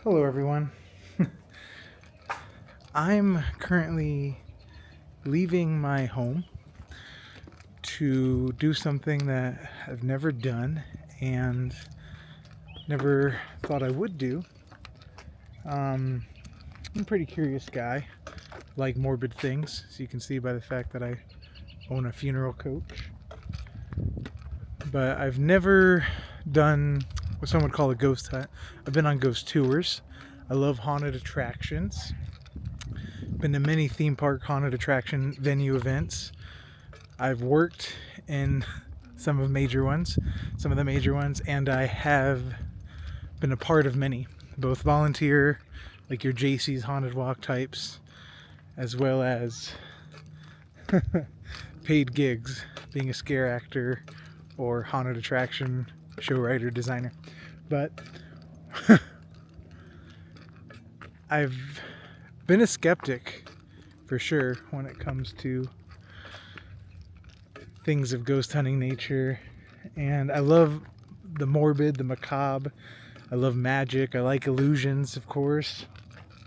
Hello everyone. I'm currently leaving my home to do something that I've never done and never thought I would do. I'm a pretty curious guy, like morbid things, so you can see by the fact that I own a funeral coach. But I've never done what some would call a ghost hunt. I've been on ghost tours. I love haunted attractions. Been to many theme park haunted attraction venue events. I've worked in some of the major ones, and I have been a part of many, both volunteer, like your JC's Haunted Walk types, as well as paid gigs, being a scare actor or haunted attraction show writer, designer. But I've been a skeptic for sure when it comes to things of ghost hunting nature, and I love the morbid, the macabre. I love magic. I like illusions, of course,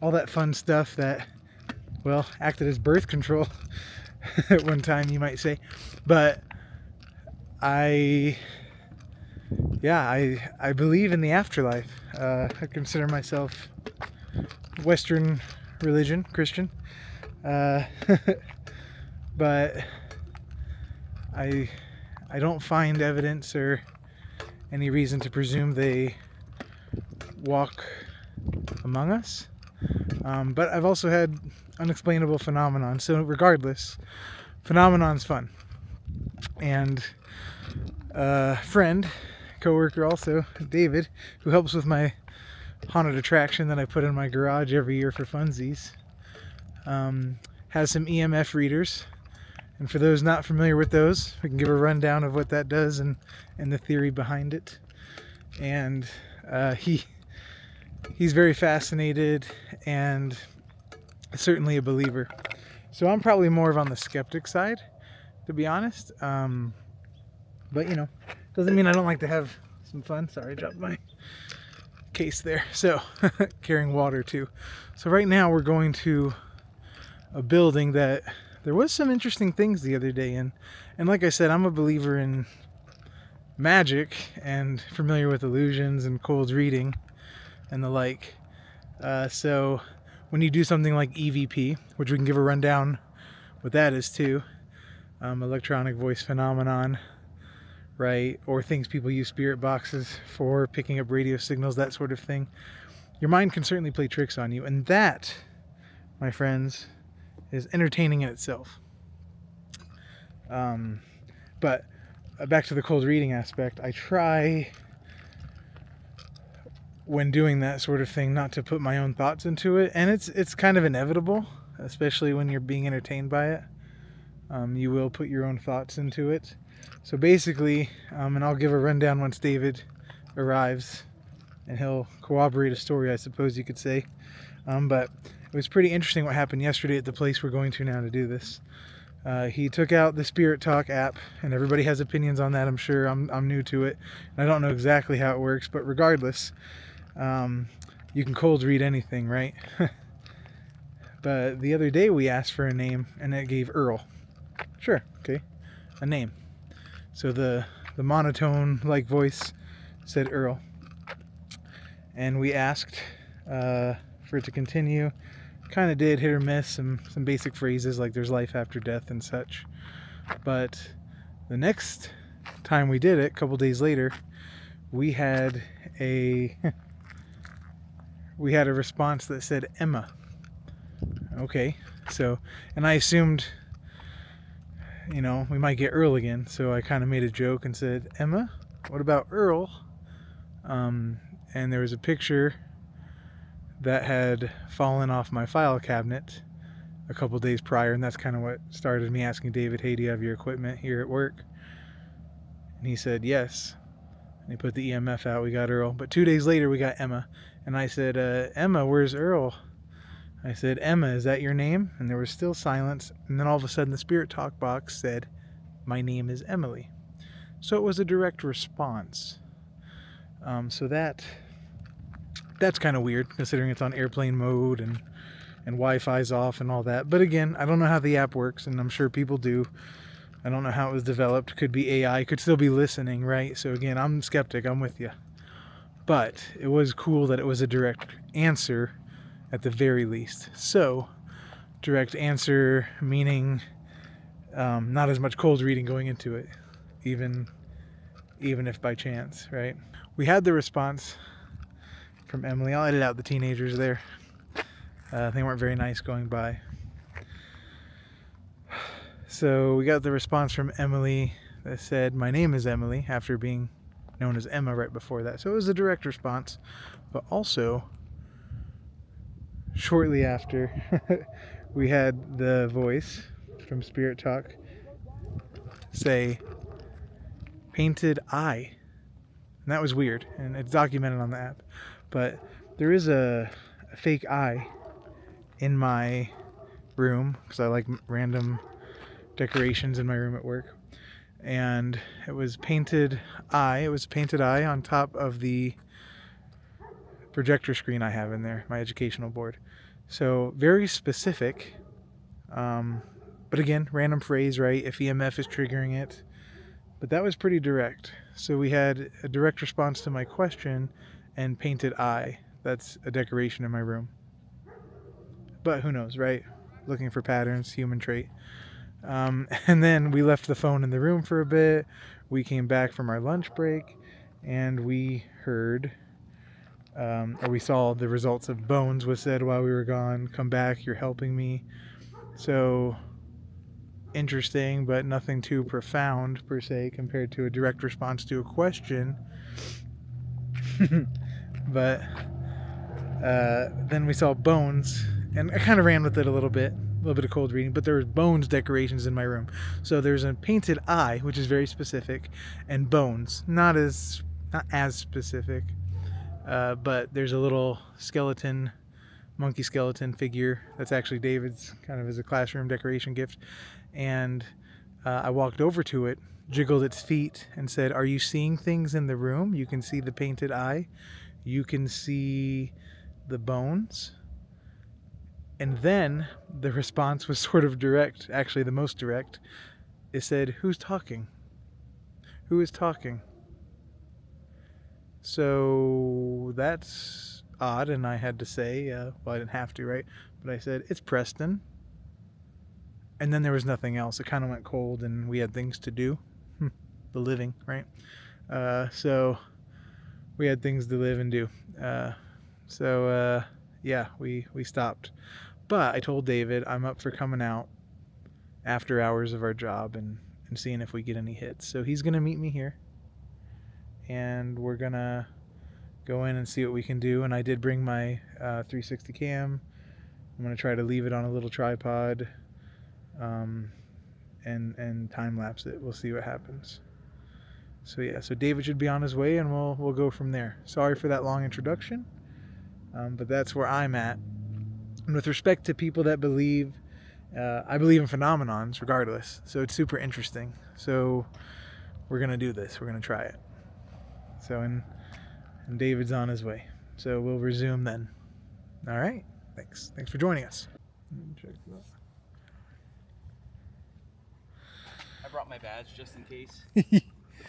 all that fun stuff that, well, acted as birth control at one time, you might say. But I believe in the afterlife. I consider myself Western religion, Christian. But I don't find evidence or any reason to presume they walk among us. But I've also had unexplainable phenomenon. So regardless, phenomenon's fun. And a friend, coworker also, David, who helps with my haunted attraction that I put in my garage every year for funsies, has some EMF readers. And for those not familiar with those, we can give a rundown of what that does and the theory behind it. And he's very fascinated and certainly a believer. So I'm probably more on the skeptic side, to be honest. But you know, doesn't mean I don't like to have some fun. Sorry, I dropped my case there. So carrying water too. So right now we're going to a building that there was some interesting things the other day in. And like I said, I'm a believer in magic and familiar with illusions and cold reading and the like. So when you do something like EVP, which we can give a rundown what that is too, electronic voice phenomenon, right? Or things people use spirit boxes for, picking up radio signals, that sort of thing. Your mind can certainly play tricks on you. And that, my friends, is entertaining in itself. But back to the cold reading aspect, I try, when doing that sort of thing, not to put my own thoughts into it. And it's kind of inevitable, especially when you're being entertained by it. You will put your own thoughts into it. So basically, and I'll give a rundown once David arrives, and he'll corroborate a story, I suppose you could say. But it was pretty interesting what happened yesterday at the place we're going to now to do this. He took out the Spirit Talk app, and everybody has opinions on that, I'm sure. I'm new to it, and I don't know exactly how it works, but regardless, you can cold read anything, right? But the other day we asked for a name, and it gave Earl. Sure, okay, a name. So the monotone-like voice said Earl. And we asked for it to continue. Kind of did, hit or miss, some basic phrases like there's life after death and such. But the next time we did it, a couple days later, we had a response that said Emma. Okay, so, and I assumed, you know, we might get Earl again, so I kind of made a joke and said, Emma, what about Earl? And there was a picture that had fallen off my file cabinet a couple days prior, and that's kind of what started me asking David, hey, do you have your equipment here at work? And he said yes, and he put the EMF out. We got Earl, but 2 days later we got Emma, and I said, Emma, where's Earl? I said, Emma, is that your name? And there was still silence, and then all of a sudden the Spirit Talk box said, my name is Emily. So it was a direct response. So that that's kind of weird considering it's on airplane mode and Wi-Fi's off and all that. But again, I don't know how the app works, and I'm sure people do. I don't know how it was developed. Could be AI, could still be listening, right? So again, I'm skeptic, I'm with you. But it was cool that it was a direct answer at the very least. So, direct answer meaning not as much cold reading going into it, even if by chance, right? We had the response from Emily. I'll edit out the teenagers there. They weren't very nice going by. So we got the response from Emily that said, "My name is Emily," after being known as Emma right before that. So it was a direct response. But also, shortly after, we had the voice from Spirit Talk say, "Painted eye." And that was weird. And it's documented on the app. But there is a fake eye in my room, because I like random decorations in my room at work. And it was painted eye. It was a painted eye on top of the projector screen I have in there, my educational board. So very specific. But again, random phrase, right? If EMF is triggering it. But that was pretty direct. So we had a direct response to my question and painted eye. That's a decoration in my room. But who knows, right? Looking for patterns, human trait. And then we left the phone in the room for a bit. We came back from our lunch break, and we heard, or we saw the results of bones was said while we were gone. "Come back, you're helping me." So interesting, but nothing too profound per se compared to a direct response to a question. But then we saw bones, and I kind of ran with it a little bit of cold reading, but there was bones decorations in my room. So there's a painted eye, which is very specific, and bones, not as specific, but there's a little skeleton, monkey skeleton figure that's actually David's, kind of as a classroom decoration gift. And I walked over to it, jiggled its feet, and said, "Are you seeing things in the room? You can see the painted eye. You can see the bones." And then the response was sort of direct, actually the most direct. It said, "Who's talking? Who is talking?" So that's odd, and I had to say, well, I didn't have to, right? But I said, "It's Preston." And then there was nothing else. It kind of went cold, and we had things to do. The living, right? So we had things to live and do. Yeah, we stopped. But I told David I'm up for coming out after hours of our job and seeing if we get any hits. So he's going to meet me here, and we're going to go in and see what we can do. And I did bring my 360 cam. I'm going to try to leave it on a little tripod and time lapse it. We'll see what happens. So yeah, so David should be on his way, and we'll go from there. Sorry for that long introduction, but that's where I'm at. And with respect to people that believe, I believe in phenomenons regardless. So it's super interesting. So we're going to do this. We're going to try it. So, and David's on his way. So we'll resume then. All right. Thanks. Thanks for joining us. Check it out. I brought my badge just in case the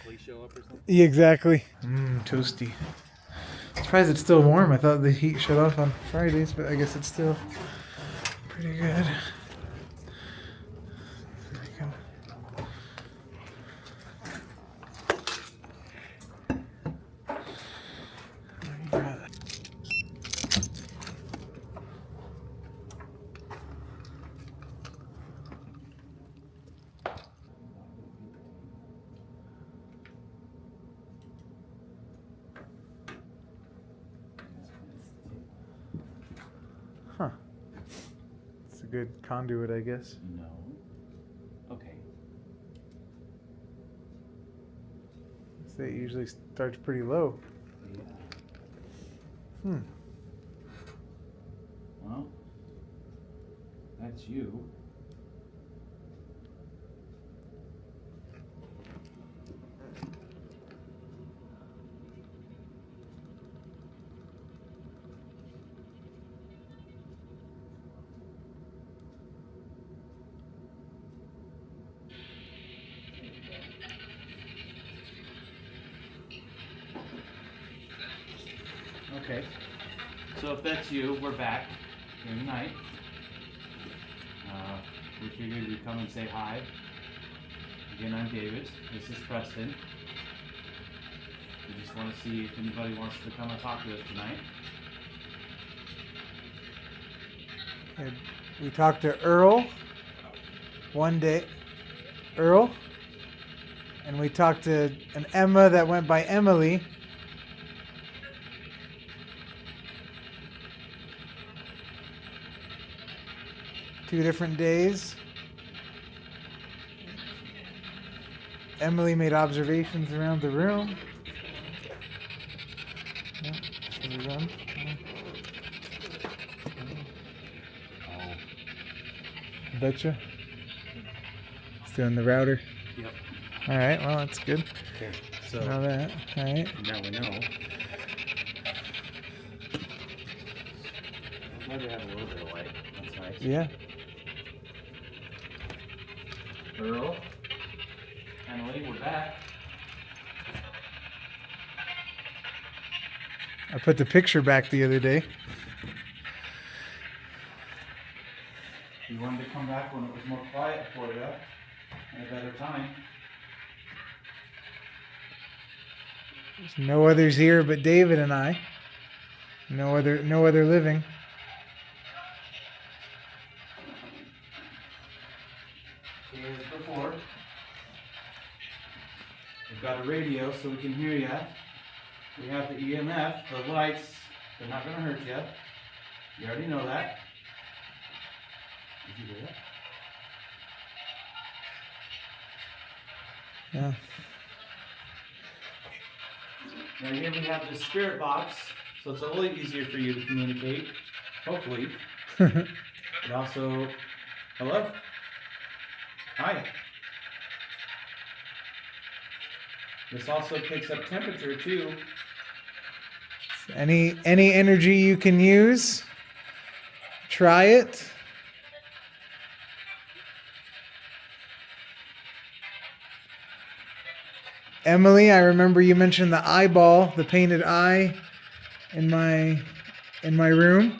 police show up or something. Yeah, exactly. Toasty. Surprised it's still warm. I thought the heat shut off on Fridays, but I guess it's still pretty good. Huh. It's a good conduit, I guess. No. Okay. So it usually starts pretty low. Yeah. Well, that's you. Okay. So if that's you, we're back here tonight. We figured we'd come and say hi. Again, I'm David. This is Preston. We just want to see if anybody wants to come and talk to us tonight. We talked to Earl one day. Earl. And we talked to an Emma that went by Emily. Two different days. Emily made observations around the room. Yeah, so we're done. Oh. Betcha. It's doing the router. Yep. All right, well, that's good. Okay. So Know that. All right. now we know. I'm glad we have a little bit of light. That's nice. Yeah. Earl, Emily, we're back. I put the picture back the other day. We wanted to come back when it was more quiet for you and a better time. There's no others here but David and I. No other living. As before, we've got a radio so we can hear you. We have the EMF, the lights, they're not going to hurt you. You already know that. Did you hear that? Yeah. Now here we have the spirit box, so it's a little easier for you to communicate, hopefully. It also, hello? Hi. This also picks up temperature too. Any energy you can use, try it. Emily, I remember you mentioned the eyeball, the painted eye in my room.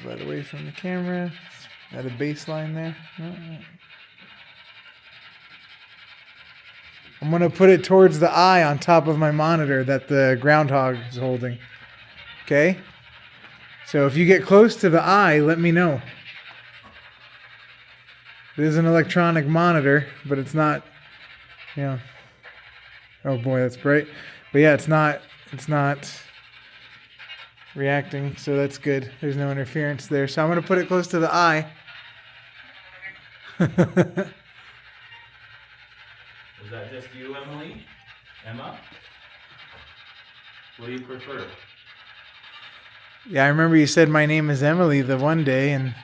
Right away from the camera. At a baseline there. No. I'm going to put it towards the eye on top of my monitor that the groundhog is holding. Okay? So if you get close to the eye, let me know. It is an electronic monitor, but it's not, oh boy, that's bright. But yeah, it's not reacting, so that's good. There's no interference there. So I'm going to put it close to the eye. Is that just you, Emily? Emma? What do you prefer? Yeah, I remember you said my name is Emily the one day, and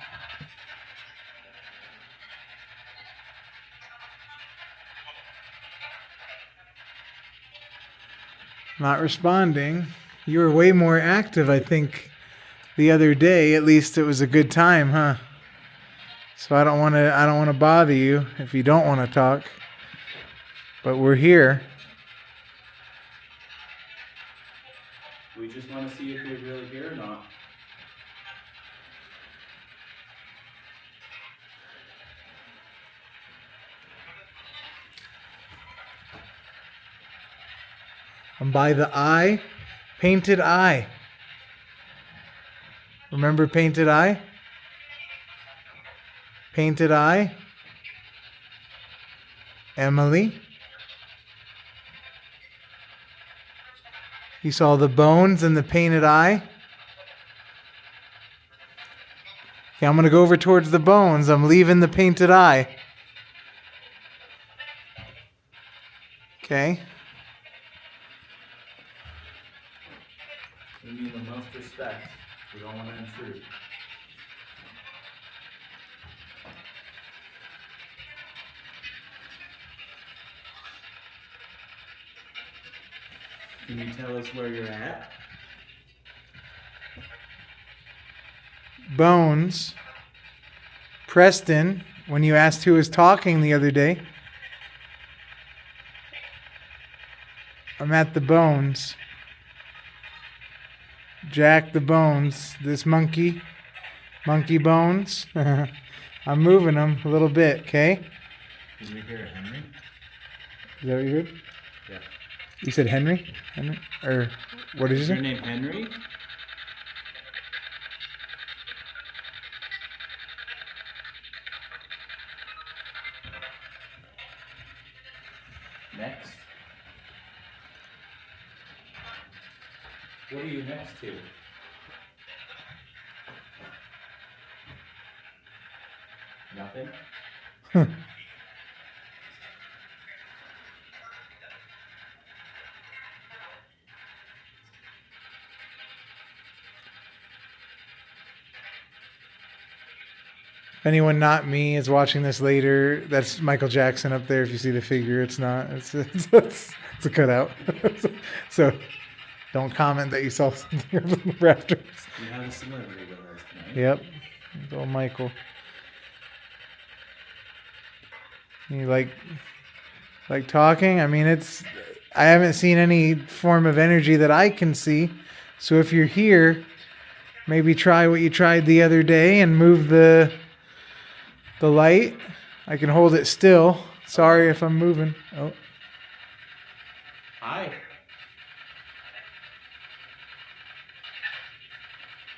not responding. You were way more active, I think, the other day. At least it was a good time, huh? So I don't want to bother you if you don't want to talk. But we're here. We just want to see if you're really here or not. I'm by the eye. Painted eye. Remember painted eye? Painted eye. Emily. You saw the bones and the painted eye? Okay, I'm going to go over towards the bones. I'm leaving the painted eye. Okay. We mean the most respect. We don't want to intrude. Can you tell us where you're at? Bones. Preston, when you asked who was talking the other day. I'm at the bones. Jack the bones. This monkey bones. I'm moving them a little bit, okay? Did we hear Henry? Is that what you heard? Yeah. You said Henry? Henry? Or what did you Is say? your name Henry? Next. What are you next to? Nothing? If anyone not me is watching this later, that's Michael Jackson up there. If you see the figure, it's not. It's a cutout. So don't comment that you saw something up in the rafters. We have a celebrity with us tonight. Yep. It's old Michael. You like talking? I mean, I haven't seen any form of energy that I can see. So if you're here, maybe try what you tried the other day and move the light. I can hold it still. Sorry if I'm moving. Oh. Hi.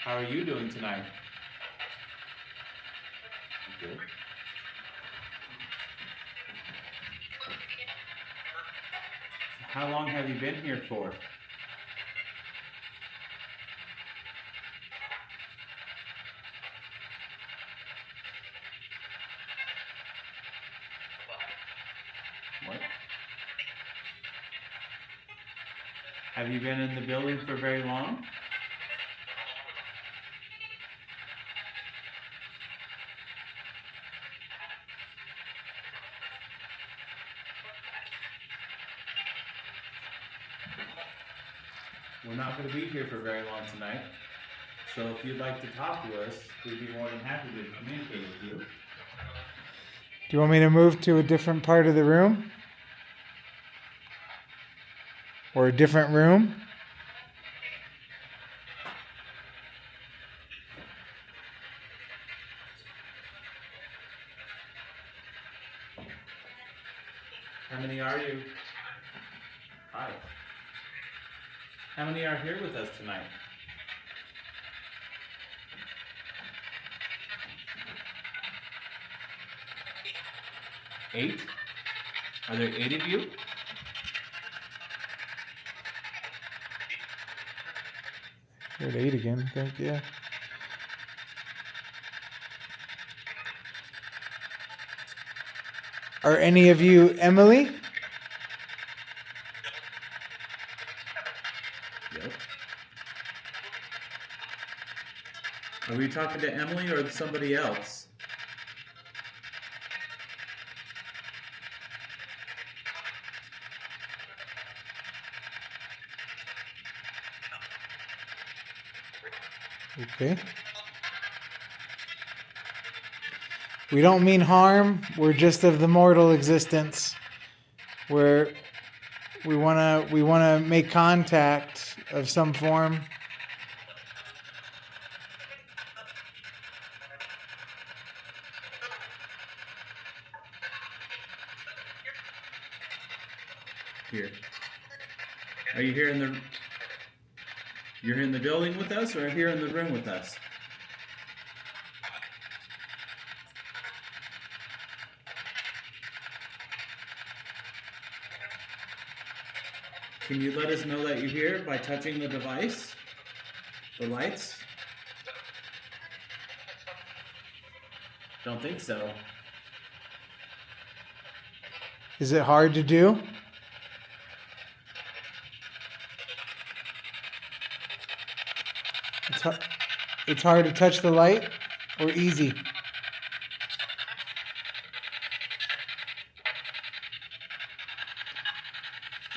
How are you doing tonight? Good. How long have you been here for? What? Have you been in the building for very long? We're not going to be here for very long tonight, so if you'd like to talk to us, we'd be more than happy to communicate with you. Do you want me to move to a different part of the room? Or a different room? How many are you? Hi. How many are here with us tonight? Eight? Are there 8 of you? You're at 8 again, I think, yeah. Are any of you Emily? Yep. Are we talking to Emily or somebody else? Okay. We don't mean harm. We're just of the mortal existence. Where we wanna make contact of some form. Here. Are you here in the... You're in the building with us or here in the room with us? Can you let us know that you're here by touching the device? The lights? Don't think so. Is it hard to do? It's hard to touch the light or easy?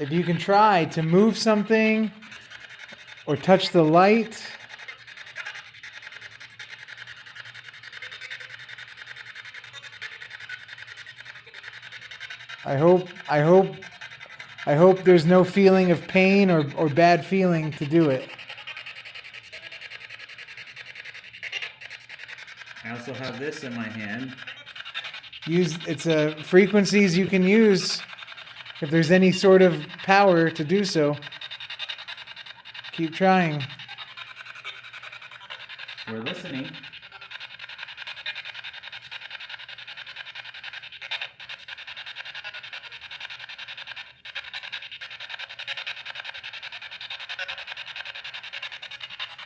If you can try to move something or touch the light. I hope I hope there's no feeling of pain or bad feeling to do it. I also have this in my hand. It's frequencies you can use if there's any sort of power to do so. Keep trying. We're listening.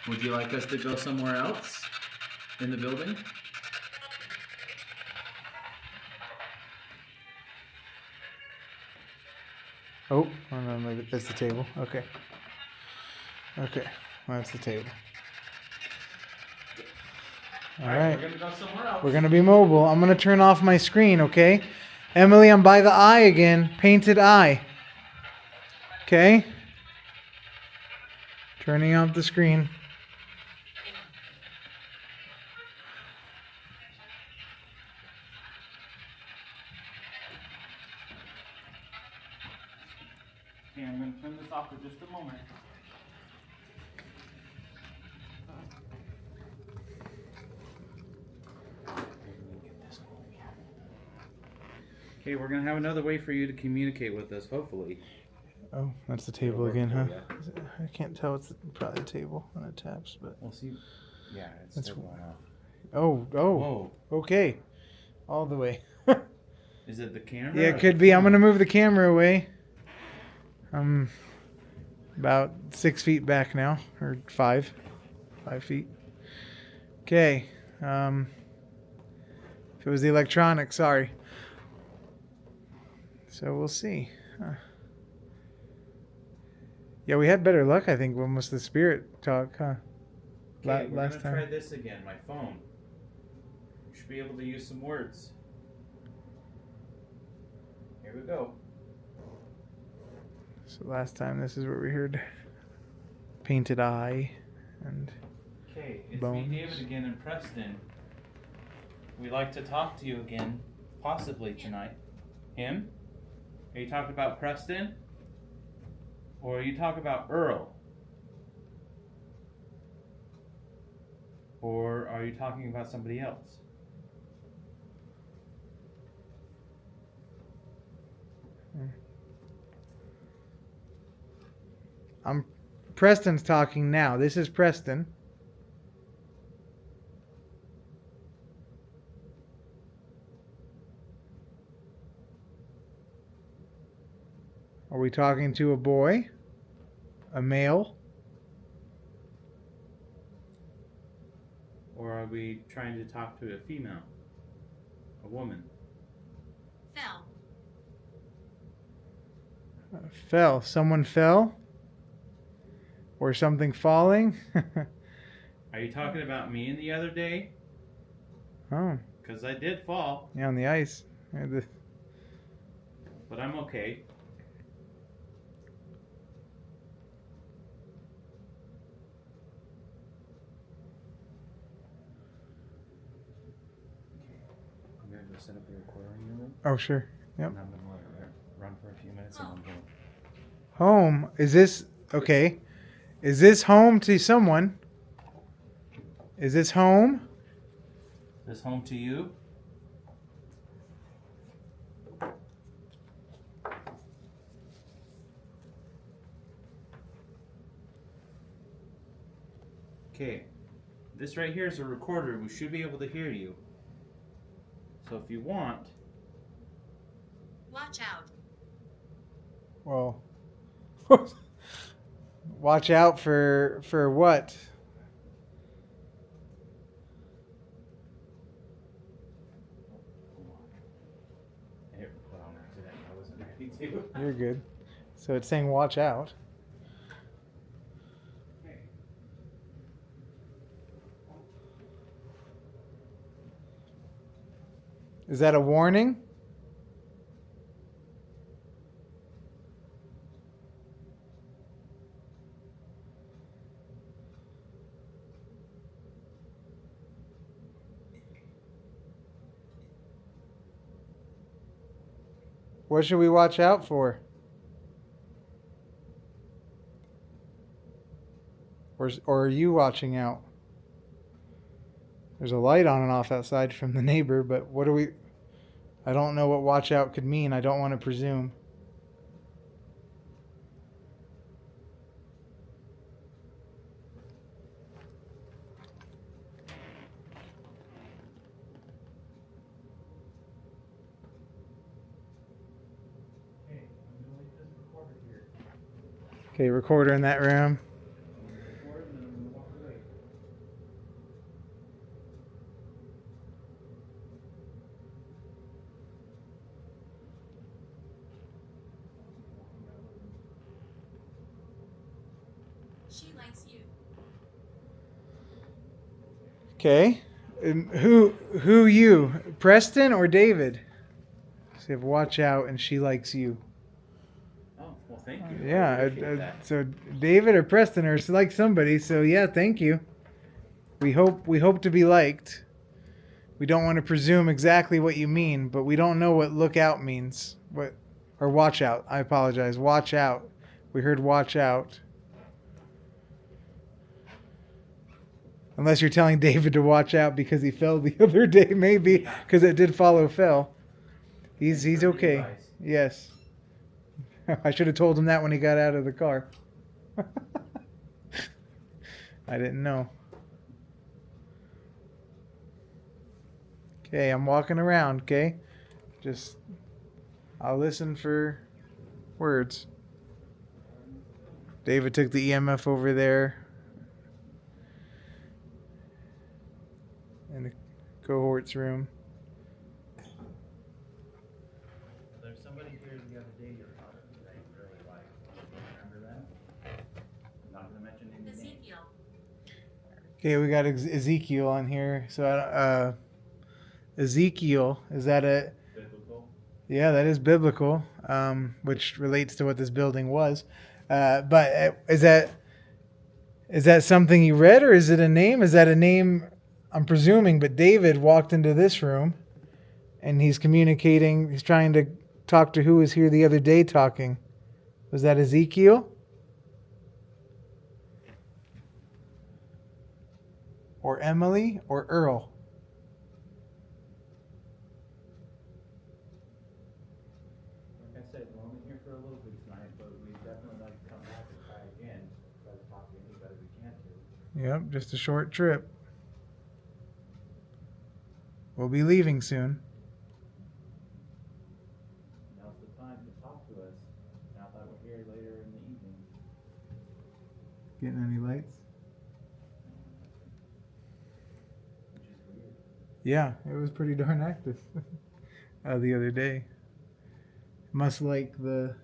Would you like us to go somewhere else in the building? Oh, no, maybe that's the table. Okay. Okay, well, that's the table. All right. We're going to go somewhere else. We're going to be mobile. I'm going to turn off my screen, okay? Emily, I'm by the eye again. Painted eye. Okay? Turning off the screen. Okay, I'm going to turn this off for just a moment. Okay, we're going to have another way for you to communicate with us, hopefully. Oh, that's the table again, huh? I can't tell. It's probably the table when it taps, but We'll see. Yeah, it's That's still going off. oh, Whoa. okay, all the way. Is it the camera? Yeah, or it could the be. I'm phone? gonna move the camera away. I'm about 6 feet back now, or 5 feet. Okay. If it was the electronics, sorry. So we'll see. Yeah, we had better luck, I think, when was the spirit talk, huh? Okay, we're last gonna try time. this again. My phone. You should be able to use some words. Here we go. So last time, this is what we heard. Painted eye and Okay, it's bones. me, David, again in Preston. We'd like to talk to you again, possibly tonight. Him? Are you talking about Preston? Or are you talking about Earl? Or are you talking about somebody else? Preston's talking now. This is Preston. Are we talking to a boy? A male? Or are we trying to talk to a female? A woman? Fell. Fell. Someone fell? Or something falling? Are you talking about me the other day? Oh, Because I did fall, yeah, on the ice. but I'm okay. I'm going to go set up a recorder in your room. Oh, sure. Yep. And I'm going to let it run for a few minutes and I'm going. Home. Is this... Okay. Is this home to someone? Is this home? This home to you? Okay. This right here is a recorder. We should be able to hear you. So if you want, Watch out. Well... Watch out for what? I hit record on accident. I wasn't ready to. You're good. So it's saying watch out. Okay. Is that a warning? What should we watch out for? Or are you watching out? There's a light on and off outside from the neighbor, but what are we... I don't know what watch out could mean. I don't want to presume. Okay, recorder in that room. She likes you. Okay. Who you? Preston or David? So you have watch out and she likes you. Oh, well, thank you. I Yeah, appreciate that. so David or Preston are like somebody. So yeah, thank you. We hope to be liked. We don't want to presume exactly what you mean, but we don't know what look out means. What or watch out. I apologize. Watch out. We heard watch out. Unless you're telling David to watch out because he fell the other day, maybe because it did follow fell. He's Thanks for the okay. advice. Yes. I should have told him that when he got out of the car. I didn't know. Okay, I'm walking around, okay? Just, I'll listen for words. David took the EMF over there. In the cohort's room. There's somebody here the other day you thought that I really liked. Remember that? I'm not going to mention any names. Ezekiel. Okay, we got Ezekiel on here. So, Ezekiel, is that a... Biblical. Yeah, that is biblical, which relates to what this building was. But is that something you read, or is it a name? Is that a name? I'm presuming. But David walked into this room, and he's communicating. He's trying to talk to who was here the other day talking. Was that Ezekiel? Or Emily? Or Earl? Like I said, we're only here for a little bit tonight, but we'd definitely like to come back and try again. Try to talk to anybody we can to. Yep, just a short trip. We'll be leaving soon. Now's the time to talk to us. Now that we're here later in the evening. Getting any lights? Which is weird. Yeah, it was pretty darn active the other day. Must like the...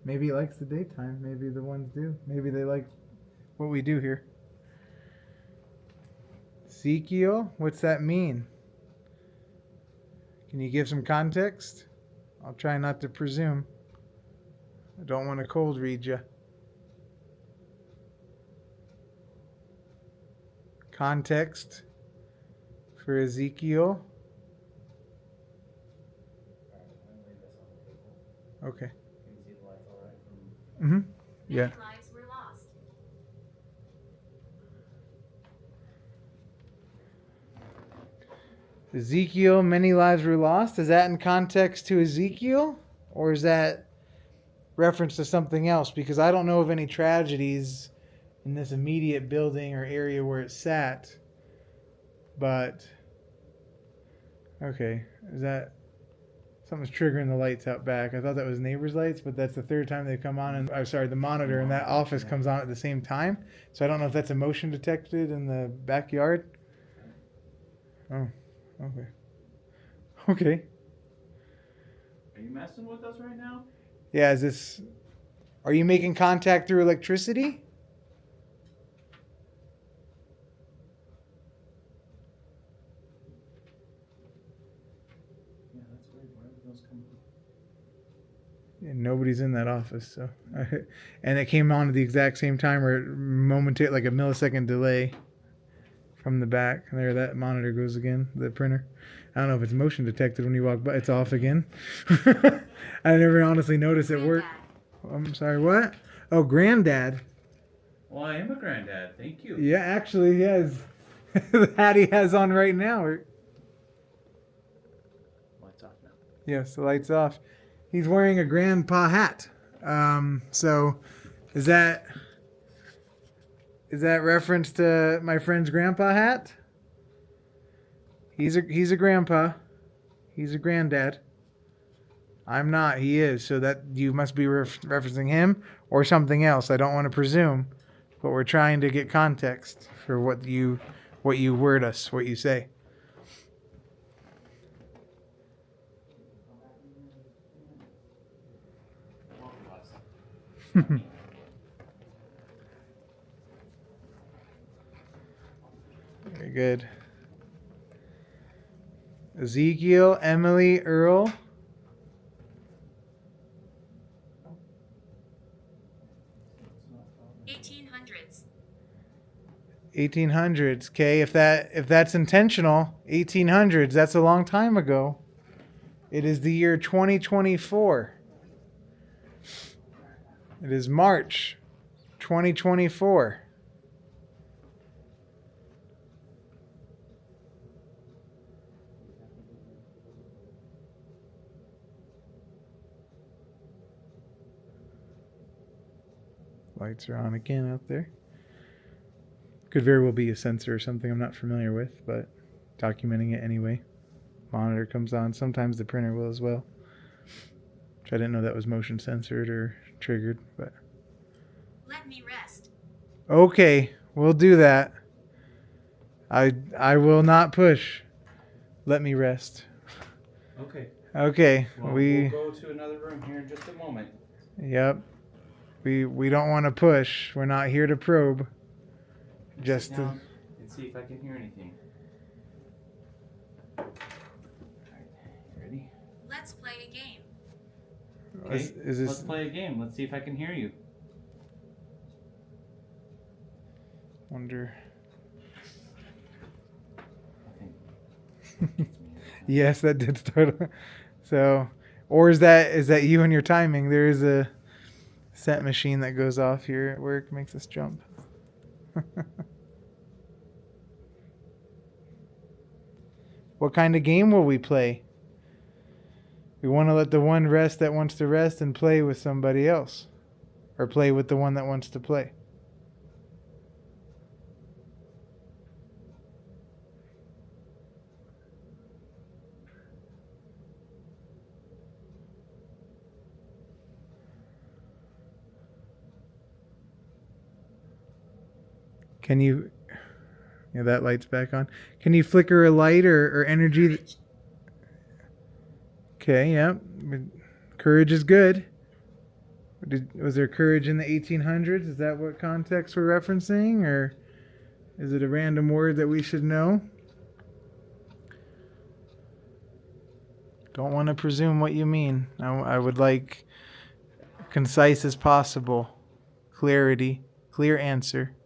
Maybe he likes the daytime. Maybe the ones do. Maybe they like what we do here. Ezekiel? What's that mean? Can you give some context? I'll try not to presume. I don't want to cold read you. Context for Ezekiel. Alright, I'm gonna lay this on the table. Okay. Can you see the lights alright from... Mm-hmm. Yeah. Many lives were lost. Ezekiel, many lives were lost. Is that in context to Ezekiel? Or is that reference to something else? Because I don't know of any tragedies in this immediate building or area where it sat. But, okay. Is that... Something's triggering the lights out back. I thought that was neighbor's lights, but that's the third time they've come on. And I'm sorry, the monitor in that office comes on at the same time. So I don't know if that's a motion detected in the backyard. Oh, okay. Okay. Are you messing with us right now? Yeah, is this... Are you making contact through electricity? Yeah, that's weird. Where did those come from? Yeah, nobody's in that office, so... And it came on at the exact same time, or momentary, like a millisecond delay from the back. And there, that monitor goes again, the printer. I don't know if it's motion detected when you walk by. It's off again. I never honestly noticed it worked. Granddad. I'm sorry, what? Oh, Granddad. Well, I am a granddad. Thank you. Yeah, actually, he has the hat he has on right now. Lights off now. Yes, the light's off. He's wearing a grandpa hat. So is that reference to my friend's grandpa hat? He's a grandpa. He's a granddad. I'm not. He is. So that you must be referencing him or something else. I don't want to presume, but we're trying to get context for what you word us, what you say. Very good. Ezekiel, Emily, Earl. 1800s. 1800s. Okay, if that's intentional, 1800s. That's a long time ago. It is the year 2024. It is March 2024. Lights are on again out there. Could very well be a sensor or something I'm not familiar with, but documenting it anyway. Monitor comes on. Sometimes the printer will as well. Which I didn't know that was motion censored or triggered, but Let me rest. okay, we'll do that. I will not push. Let me rest. Okay. Okay, Well, we'll go to another room here in just a moment. Yep. We don't want to push. We're not here to probe. Just Sit to down and see if I can hear anything. All right. Ready? Let's play a game. Okay. is this Let's play a game. Let's see if I can hear you. wonder. I think. Yes, that did start. So, or is that you and your timing? There is a set machine that goes off here at work, makes us jump. What kind of game will we play? We want to let the one rest that wants to rest and play with somebody else, or play with the one that wants to play. Can you... Yeah, that light's back on. Can you flicker a light or energy? Courage. Okay, yeah. Courage is good. Was there courage in the 1800s? Is that what context we're referencing? Or is it a random word that we should know? Don't want to presume what you mean. I would like concise as possible. Clarity. Clear answer.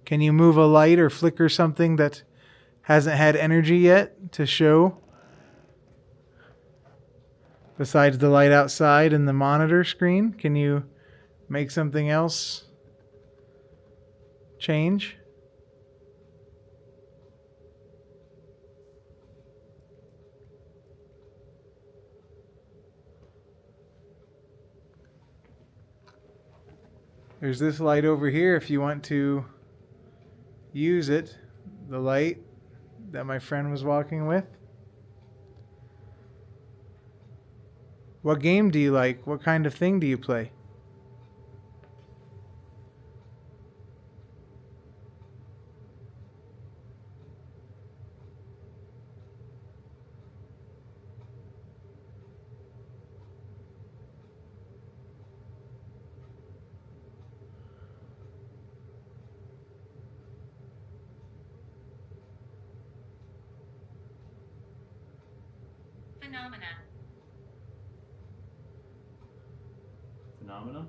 Can you move a light or flicker something that hasn't had energy yet to show? Besides the light outside and the monitor screen, can you make something else change? There's this light over here if you want to use it, the light that my friend was walking with. What game do you like? What kind of thing do you play? Phenomena. Phenomena?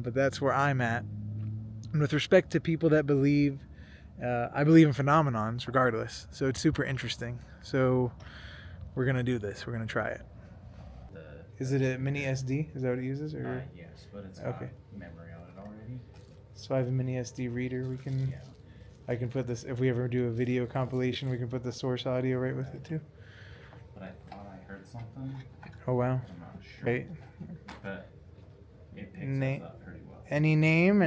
But that's where I'm at. And with respect to people that believe, I believe in phenomenons regardless. So it's super interesting. So we're going to do this. We're going to try it. The Is it a mini SD? Is that what it uses? Or Yes, but it's okay. got memory on it already. So I have a mini SD reader. We can. Yeah. I can put this. If we ever do a video compilation, we can put the source audio right with it too. But I thought I heard something. Oh wow. I'm not sure. Right. But it picks us up pretty well. Any name?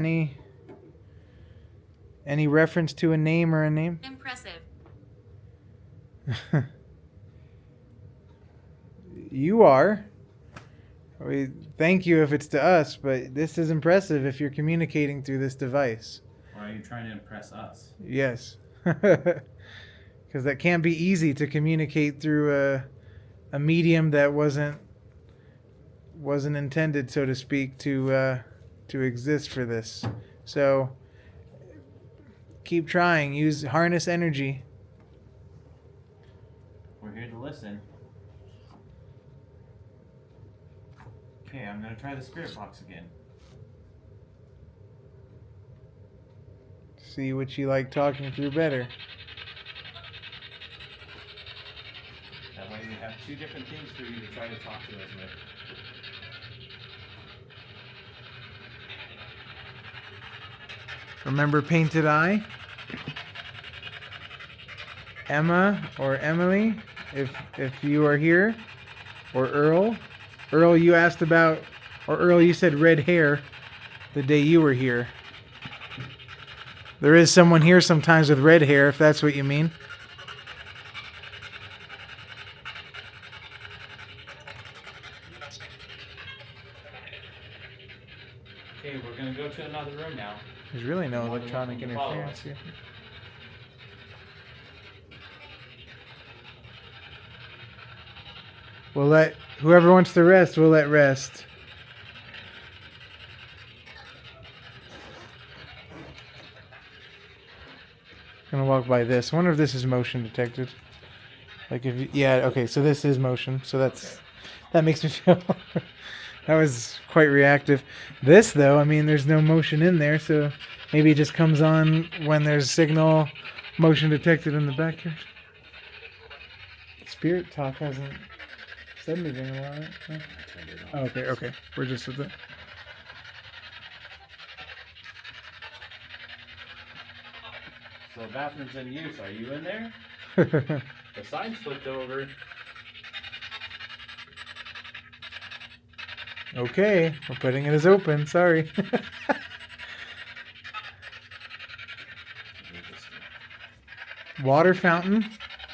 Any reference to a name or a name? Impressive. You are. Thank you if it's to us, but this is impressive if you're communicating through this device. Or are you trying to impress us? Yes. Because that can't be easy to communicate through a medium that wasn't intended, so to speak, to exist for this. So keep trying. Harness energy. We're here to listen. Okay, I'm gonna try the spirit box again. See what you like talking through better. That way we have two different things for you to try to talk to us with. Remember Painted Eye? Emma or Emily, if you are here, or Earl. Earl, you asked about, or Earl, you said red hair the day you were here. There is someone here sometimes with red hair, if that's what you mean. Okay, we're gonna go to another room now. There's really no electronic interference here. We'll let whoever wants to rest, we'll let rest. Gonna walk by this. I wonder if this is motion detected. Like okay, so this is motion. So that makes me feel that was quite reactive. This though, I mean, there's no motion in there, so maybe it just comes on when there's signal motion detected in the backyard. Spirit Talk hasn't said anything about it. No? Oh, okay. We're just with it. So the bathroom's in use. Are you in there? The sign's flipped over. Okay, we're putting it as open. Sorry. Water fountain.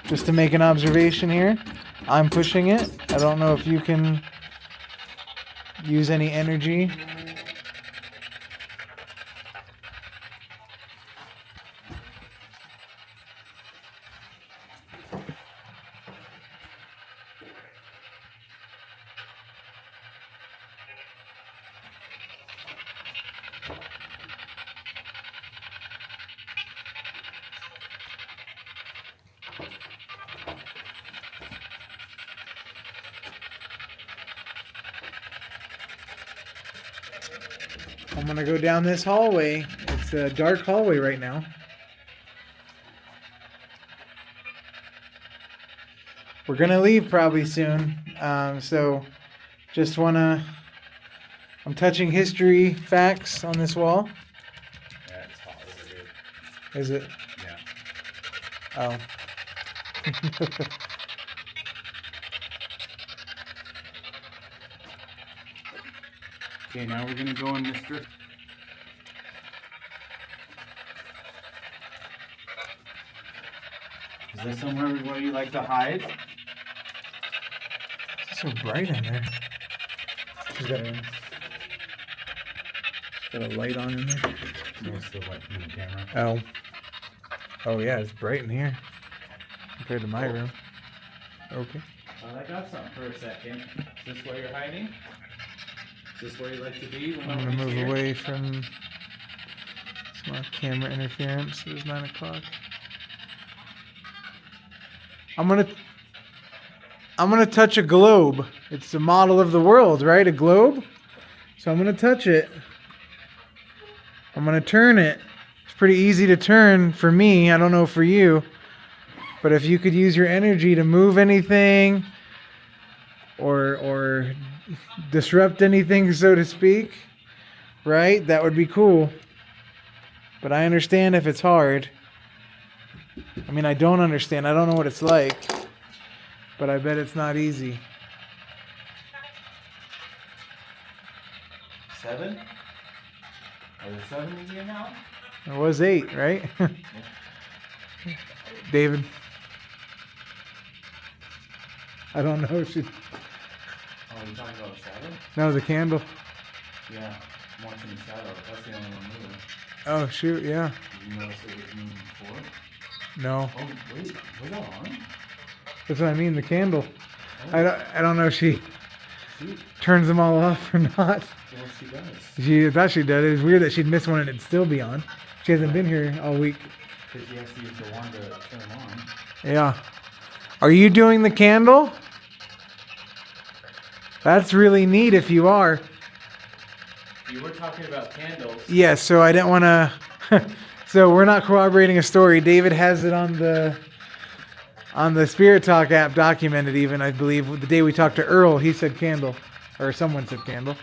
Just to make an observation here. I'm pushing it. I don't know if you can use any energy. I'm gonna go down this hallway. It's a dark hallway right now. We're gonna leave probably soon. So just wanna, I'm touching history facts on this wall. Yeah, it's hot over here. Is it? Yeah. Oh. Okay, now we're gonna go in this drift. Is there somewhere where you like to hide? It's so bright in there. She's got a light on in there. What's the light from the camera? Oh. Oh yeah, it's bright in here compared to my room. Okay. I got something for a second. Is this where you're hiding? Is this where you like to be? When I'm gonna nobody's move here? away from some camera interference. It was 9 o'clock. I'm gonna touch a globe. It's the model of the world, right? A globe. So I'm gonna touch it. I'm gonna turn it. It's pretty easy to turn for me. I don't know for you. But if you could use your energy to move anything, or disrupt anything, so to speak, right? That would be cool. But I understand if it's hard. I mean, I don't understand. I don't know what it's like, but I bet it's not easy. 7? Are there 7 in here now? It was 8, right? David. I don't know. Oh, you talking about shadow? No, the candle. Yeah, I'm watching the shadow. That's the only one moving. Oh, shoot, yeah. Did you notice it was moving before? No. Oh, wait, was that on? That's what I mean, the candle. Oh, I don't know if she shoot. turns them all off or not. Well, she does. She thought she did. It was weird that she'd miss one and it'd still be on. She hasn't been here all week. Because she has to use the wand to turn them on. Yeah. Are you doing the candle? That's really neat if you are. You were talking about candles. Yes, so I didn't want to... So we're not corroborating a story. David has it on the Spirit Talk app, documented even, I believe. The day we talked to Earl, he said candle. Or someone said candle.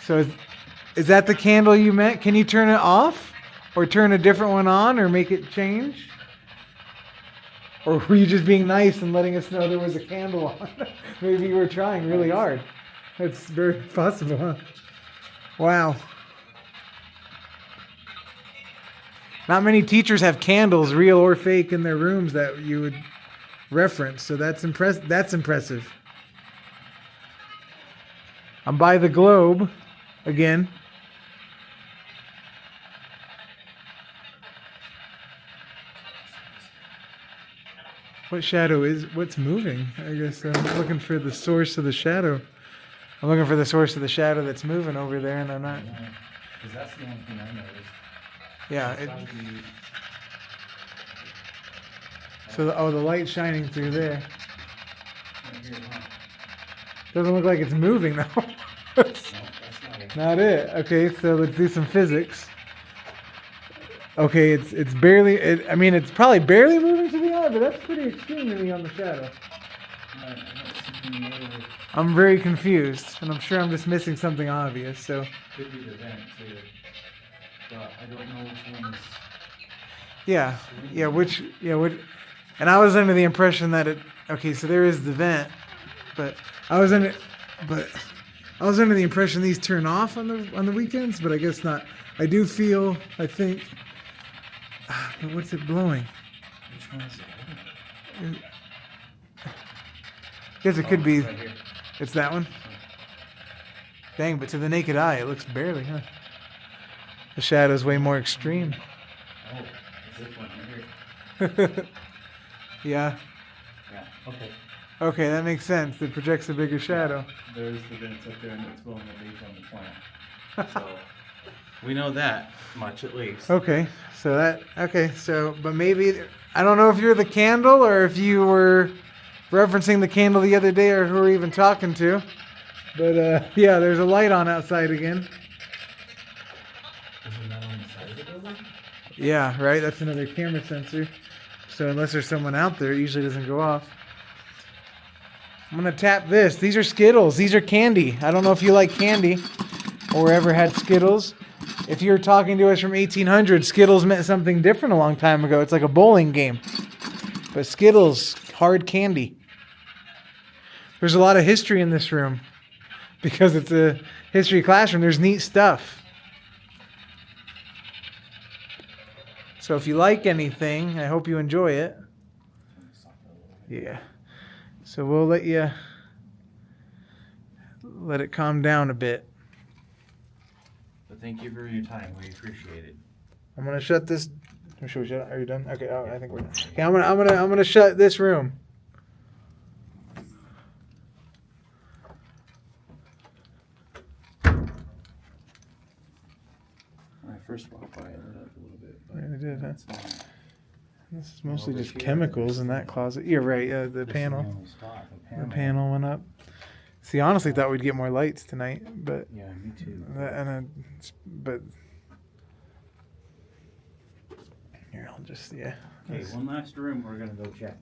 So is that the candle you meant? Can you turn it off? Or turn a different one on? Or make it change? Or were you just being nice and letting us know there was a candle on? Maybe you were trying really hard. That's very possible, huh? Wow. Not many teachers have candles, real or fake, in their rooms that you would reference. So that's impressive. I'm by the globe again. What shadow what's moving? I guess I'm looking for the source of the shadow. I'm looking for the source of the shadow that's moving over there, and I'm not. Because that's the only thing I noticed. Yeah. It's gotta be- So the light's shining through there. right here, huh? Doesn't look like it's moving though. No, that's not it. Not it. Okay, so let's do some physics. Okay, it's barely. I mean, it's probably barely moving to the eye, but that's pretty extreme to me on the shadow. I don't see any other- I'm very confused, and I'm sure I'm just missing something obvious. So Could be the vent too. But I don't know which one is. yeah, what? And I was under the impression that it. Okay, so there is the vent, but I was under the impression these turn off on the weekends, but I guess not. I do feel. I think. But what's it blowing? Which one is it? Guess it could be. Right here. It's that one. Dang, but to the naked eye, it looks barely, huh? The shadow's way more extreme. Oh, it's this one right here. Yeah. Yeah. Okay. Okay, that makes sense. It projects a bigger shadow. There's the vents up there, and it's blowing the leaf on the plant. So we know that much at least. Okay, but maybe I don't know if you're the candle or if you were referencing the candle the other day or who we're even talking to. But yeah, there's a light on outside again. Isn't that on the side of the building? Yeah, right. That's another camera sensor. So unless there's someone out there, it usually doesn't go off. I'm gonna tap this. These are Skittles. These are candy. I don't know if you like candy or ever had Skittles. If you're talking to us from 1800, Skittles meant something different a long time ago. It's like a bowling game. But Skittles, hard candy. There's a lot of history in this room because it's a history classroom. There's neat stuff. So if you like anything, I hope you enjoy it. Yeah. So we'll let it calm down a bit. But thank you for your time. We appreciate it. I'm gonna shut this. Should we shut it? Are you done? Okay. Oh, I think we're done. Okay. I'm gonna shut this room. When I first walked by, it lit up a little bit. But Really did, huh? it's fine. This is mostly Over just here, chemicals in that there's- closet. You're right. The This is panel. only spot, The panel went up. See, honestly, thought we'd get more lights tonight, but Yeah, me too. but here I'll just Okay, one last room we're gonna go check.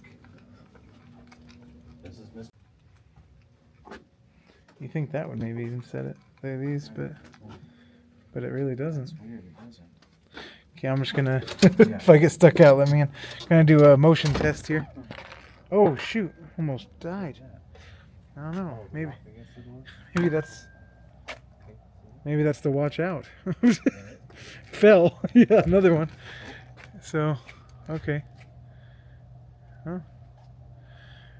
This is Mr. You think that would maybe even set it like these, but it really doesn't. That's weird. It doesn't. Okay, I'm just gonna. If I get stuck out, let me in. Gonna do a motion test here. Oh shoot! Almost died. I don't know. Maybe that's the watch out. Fell. Yeah, another one. So, okay. Huh.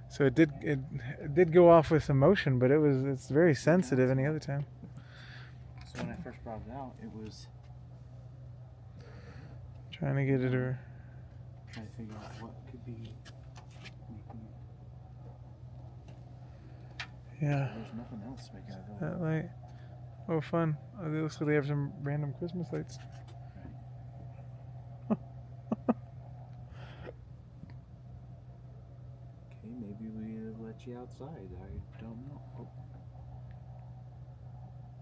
So it did go off with some motion, but it's very sensitive any other time. So when I first brought it out, it was Trying to get it or trying to figure out what could be making yeah. There's nothing else making it go. That light. Oh, fun. Oh, it looks like they have some random Christmas lights. Okay, maybe we'll let you outside. I don't know. Oh.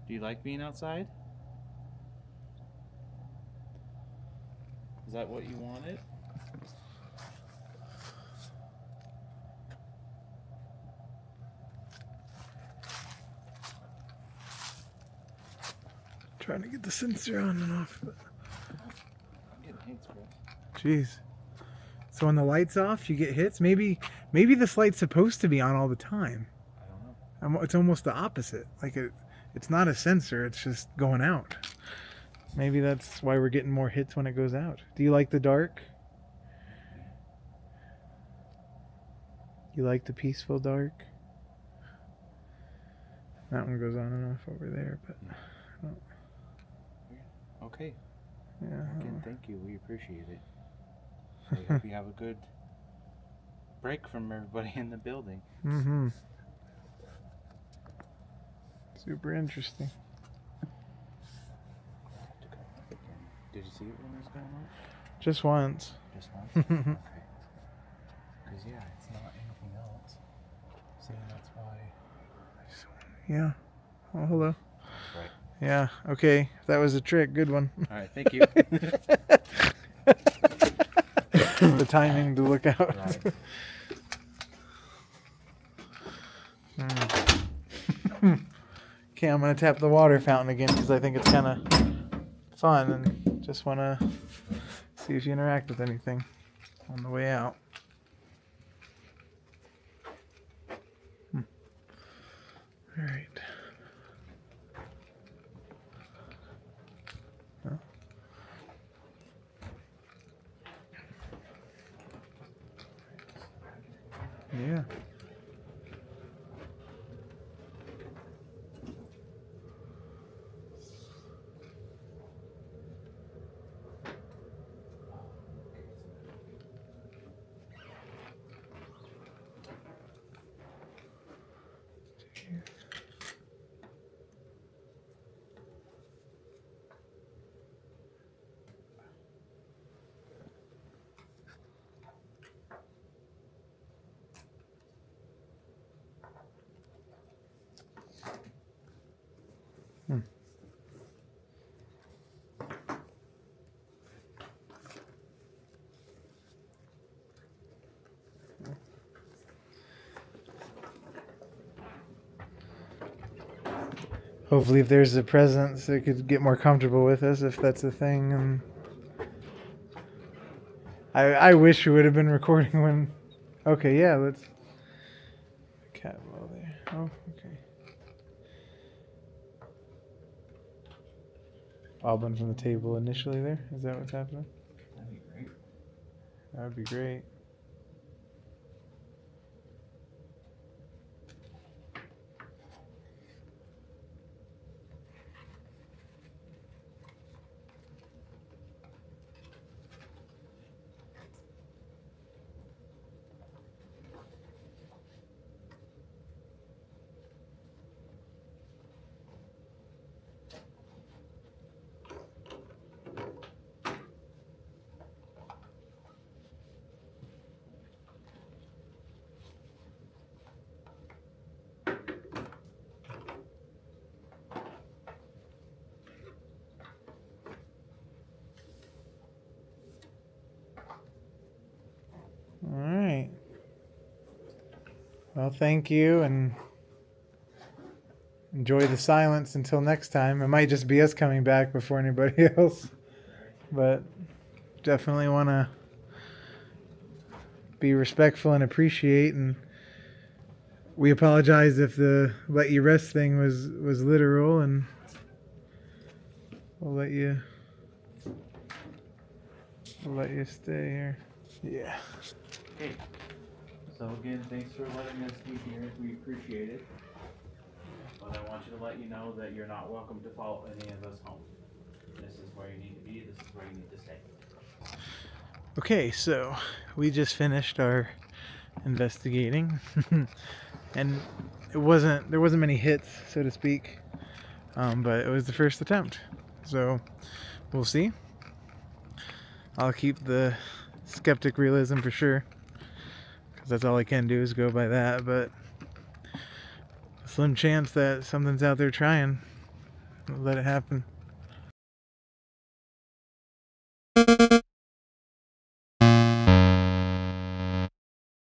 Do you like being outside? Is that what you wanted? Trying to get the sensor on and off. But I'm getting hits, bro. jeez. So when the light's off, you get hits? Maybe this light's supposed to be on all the time. I don't know. It's almost the opposite. Like it's not a sensor, it's just going out. Maybe that's why we're getting more hits when it goes out. Do you like the dark? You like the peaceful dark? That one goes on and off over there, but I don't, Okay. yeah. Again, thank you. We appreciate it. I hope you have a good break from everybody in the building. Mm-hmm. Super interesting. Did you see it when it was going on? Just once. Just once? Okay. Because, yeah, it's not anything else. See, that's why. Yeah. Oh, hello. Right. Yeah. Okay. That was a trick. Good one. All right, thank you. The timing to look out. Right. Okay, I'm gonna tap the water fountain again because I think it's kind of fun and just want to see if you interact with anything on the way out. All right. Huh? Yeah. Hopefully, if there's a presence, they could get more comfortable with us, if that's a thing. And I wish we would have been recording when. Okay, yeah, let's. Cat wall there. Oh, okay. Bobbing from the table initially there. Is that what's happening? That'd be great. That would be great. Well, thank you, and enjoy the silence until next time. It might just be us coming back before anybody else, but definitely want to be respectful and appreciate. And we apologize if the let you rest thing was literal, and we'll let you stay here. Yeah. Okay. So again, thanks for letting us be here. We appreciate it. But I want you to let you know that you're not welcome to follow any of us home. This is where you need to be. This is where you need to stay. Okay, so we just finished our investigating, and there wasn't many hits, so to speak, but it was the first attempt. So we'll see. I'll keep the skeptic realism for sure, because that's all I can do is go by that. But a slim chance that something's out there trying. Let it happen.